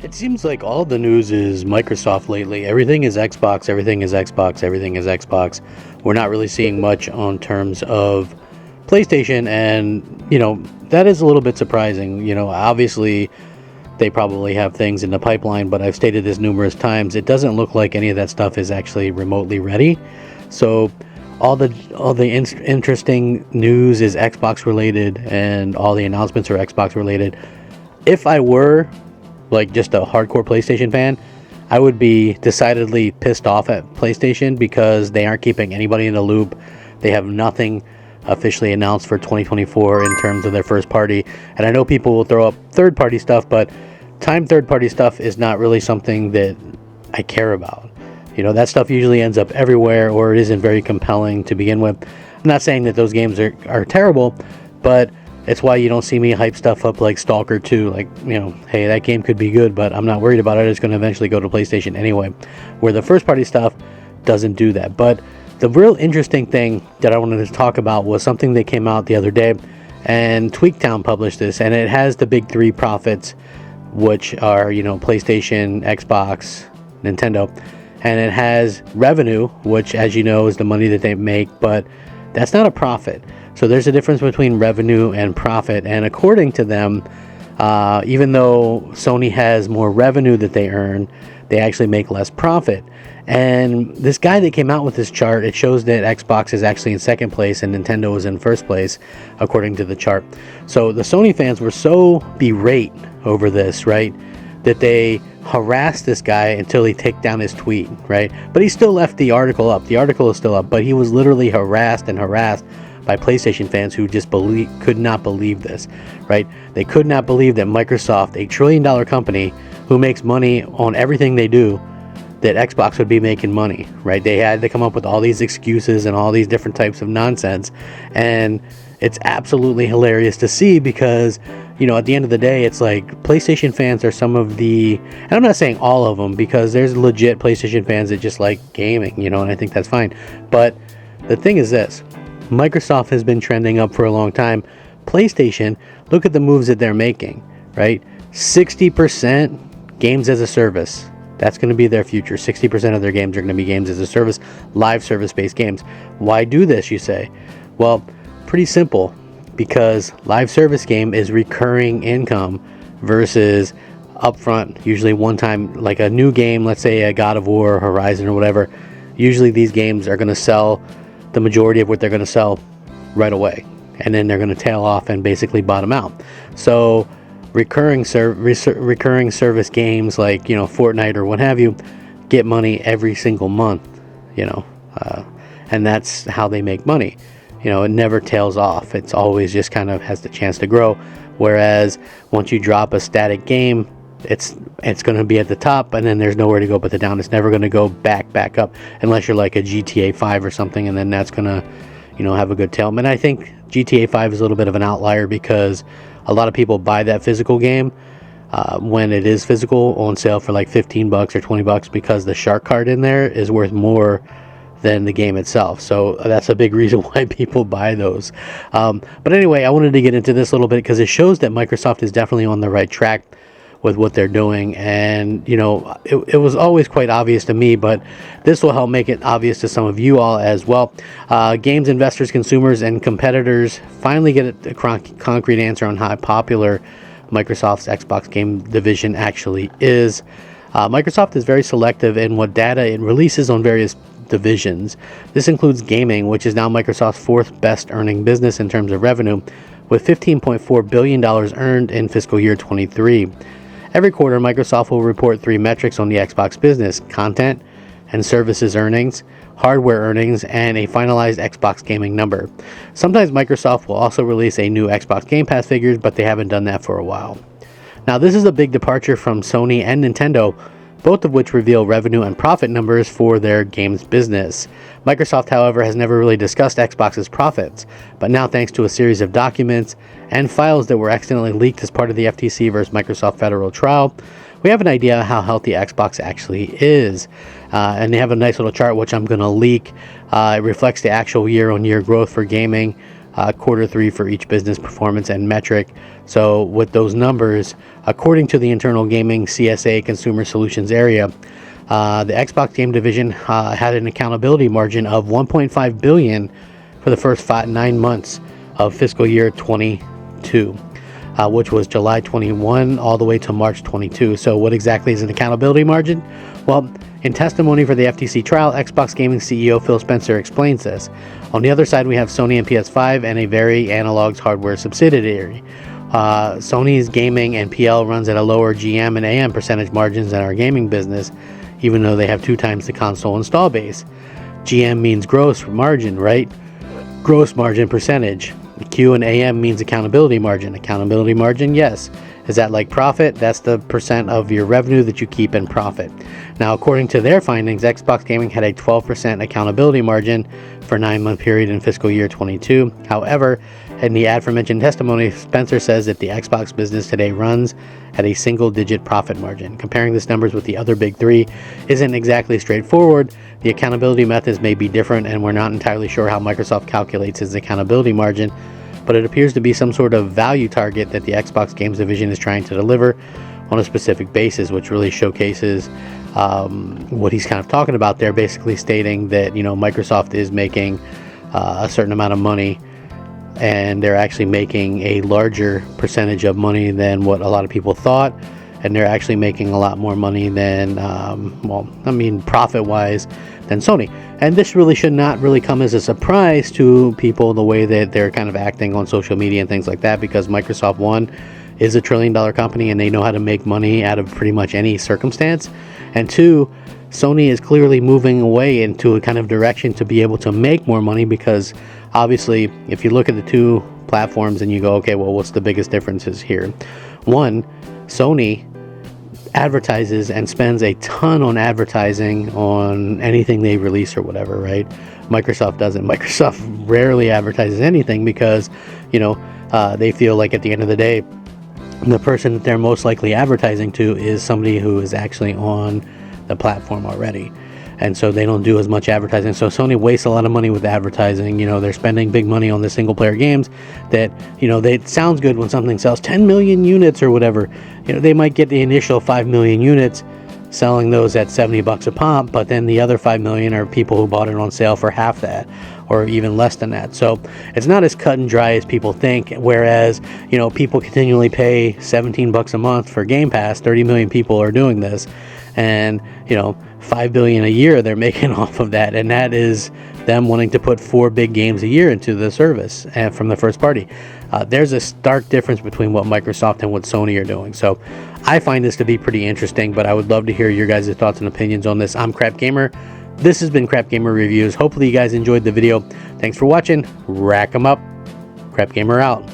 It seems like all the news is Microsoft lately. Everything is Xbox, everything is Xbox, everything is Xbox. We're not really seeing much on terms of PlayStation, and, that is a little bit surprising. Obviously, they probably have things in the pipeline, but I've stated this numerous times. It doesn't look like any of that stuff is actually remotely ready. So all the interesting news is Xbox related, and all the announcements are Xbox related. If I were like just a hardcore PlayStation fan, I would be decidedly pissed off at PlayStation because they aren't keeping anybody in the loop. They have nothing officially announced for 2024 in terms of their first party. And I know people will throw up third party stuff, but third party stuff is not really something that I care about. That stuff usually ends up everywhere, or it isn't very compelling to begin with. I'm not saying that those games are terrible, but it's why you don't see me hype stuff up like Stalker 2. Like, hey, that game could be good, but I'm not worried about it. It's going to eventually go to PlayStation anyway. Where the first party stuff doesn't do that. But the real interesting thing that I wanted to talk about was something that came out the other day. And Tweaktown published this. And it has the big three profits, which are, PlayStation, Xbox, Nintendo. And it has revenue, which, as you know, is the money that they make. But that's not a profit. So there's a difference between revenue and profit. And according to them, even though Sony has more revenue that they earn, they actually make less profit. And this guy that came out with this chart, it shows that Xbox is actually in second place and Nintendo is in first place, according to the chart. So the Sony fans were so berate over this, right, that they harassed this guy until he took down his tweet, right? But he still left the article up. The article is still up, but he was literally harassed by PlayStation fans who just could not believe this, right? They could not believe that Microsoft, a $1 trillion company who makes money on everything they do, that Xbox would be making money, right? They had to come up with all these excuses and all these different types of nonsense, and it's absolutely hilarious to see because, at the end of the day, it's like PlayStation fans are some of the, and I'm not saying all of them, because there's legit PlayStation fans that just like gaming, and I think that's fine. But the thing is this: Microsoft has been trending up for a long time. PlayStation, look at the moves that they're making, right? 60% games as a service. That's going to be their future. 60% of their games are going to be games as a service, live service-based games. Why do this, you say? Well, pretty simple. Because live service game is recurring income versus upfront, usually one time, like a new game, let's say a God of War, Horizon, or whatever. Usually these games are going to sell the majority of what they're going to sell right away, and then they're going to tail off and basically bottom out. So recurring service games like Fortnite or what have you get money every single month, and that's how they make money. It never tails off. It's always just kind of has the chance to grow. Whereas once you drop a static game, it's going to be at the top, and then there's nowhere to go but the down. It's never going to go back up unless you're like a GTA 5 or something, and then that's going to, have a good tail. And I think GTA 5 is a little bit of an outlier because a lot of people buy that physical game when it is physical on sale for like $15 or $20 because the shark card in there is worth more than the game itself. So that's a big reason why people buy those. But anyway, I wanted to get into this a little bit because it shows that Microsoft is definitely on the right track with what they're doing. And, it was always quite obvious to me, but this will help make it obvious to some of you all as well. Games investors, consumers, and competitors finally get a concrete answer on how popular Microsoft's Xbox game division actually is. Microsoft is very selective in what data it releases on various divisions. This includes gaming, which is now Microsoft's fourth best earning business in terms of revenue, with $15.4 billion earned in fiscal year 23. Every quarter, Microsoft will report three metrics on the Xbox business: content and services earnings, hardware earnings, and a finalized Xbox gaming number. Sometimes Microsoft will also release a new Xbox Game Pass figures, but they haven't done that for a while. Now, this is a big departure from Sony and Nintendo, both of which reveal revenue and profit numbers for their games business. Microsoft, however, has never really discussed Xbox's profits, but now, thanks to a series of documents and files that were accidentally leaked as part of the FTC versus Microsoft federal trial, we have an idea how healthy Xbox actually is. And they have a nice little chart, which I'm going to leak. It reflects the actual year-on-year growth for gaming Q3 for each business performance and metric. So with those numbers, according to the internal gaming CSA Consumer Solutions area, the Xbox game division had an accountability margin of $1.5 billion for the first 9 months of fiscal year 22, which was July 21 all the way to March 22. So what exactly is an accountability margin? Well, in testimony for the FTC trial, Xbox Gaming CEO Phil Spencer explains this. On the other side, we have Sony and PS5 and a very analog's hardware subsidiary. Sony's gaming and PL runs at a lower GM and AM percentage margins than our gaming business, even though they have 2 times the console install base. GM means gross margin, right? Gross margin percentage. Q and AM means accountability margin. Accountability margin, yes. Is that like profit? That's the percent of your revenue that you keep in profit. Now, according to their findings, Xbox Gaming had a 12% accountability margin for 9-month period in fiscal year 22. However, in the aforementioned testimony, Spencer says that the Xbox business today runs at a single-digit profit margin. Comparing these numbers with the other big 3 isn't exactly straightforward. The accountability methods may be different, and we're not entirely sure how Microsoft calculates its accountability margin, but it appears to be some sort of value target that the Xbox Games division is trying to deliver on a specific basis, which really showcases what he's kind of talking about there, basically stating that, Microsoft is making a certain amount of money, and they're actually making a larger percentage of money than what a lot of people thought, and they're actually making a lot more money than, profit-wise, than Sony. And this really should not really come as a surprise to people, the way that they're kind of acting on social media and things like that, because Microsoft, one, is $1 trillion company, and they know how to make money out of pretty much any circumstance. And 2, Sony is clearly moving away into a kind of direction to be able to make more money, because obviously, if you look at the 2 platforms and you go, okay, well, what's the biggest differences here? 1, Sony advertises and spends a ton on advertising on anything they release or whatever, right? Microsoft doesn't. Microsoft rarely advertises anything because, they feel like at the end of the day, the person that they're most likely advertising to is somebody who is actually on the platform already. And so they don't do as much advertising. So Sony wastes a lot of money with advertising. They're spending big money on the single player games that, it sounds good when something sells 10 million units or whatever. They might get the initial 5 million units, selling those at $70 a pop, but then the other 5 million are people who bought it on sale for half that, or even less than that. So it's not as cut and dry as people think, whereas, people continually pay $17 a month for Game Pass. 30 million people are doing this, and, $5 billion a year they're making off of that, and that is them wanting to put 4 big games a year into the service from the first party. There's a stark difference between what Microsoft and what Sony are doing. So I find this to be pretty interesting, but I would love to hear your guys' thoughts and opinions on this. I'm Crap Gamer. This has been Crap Gamer Reviews. Hopefully you guys enjoyed the video. Thanks for watching. Rack 'em up. Crap Gamer out.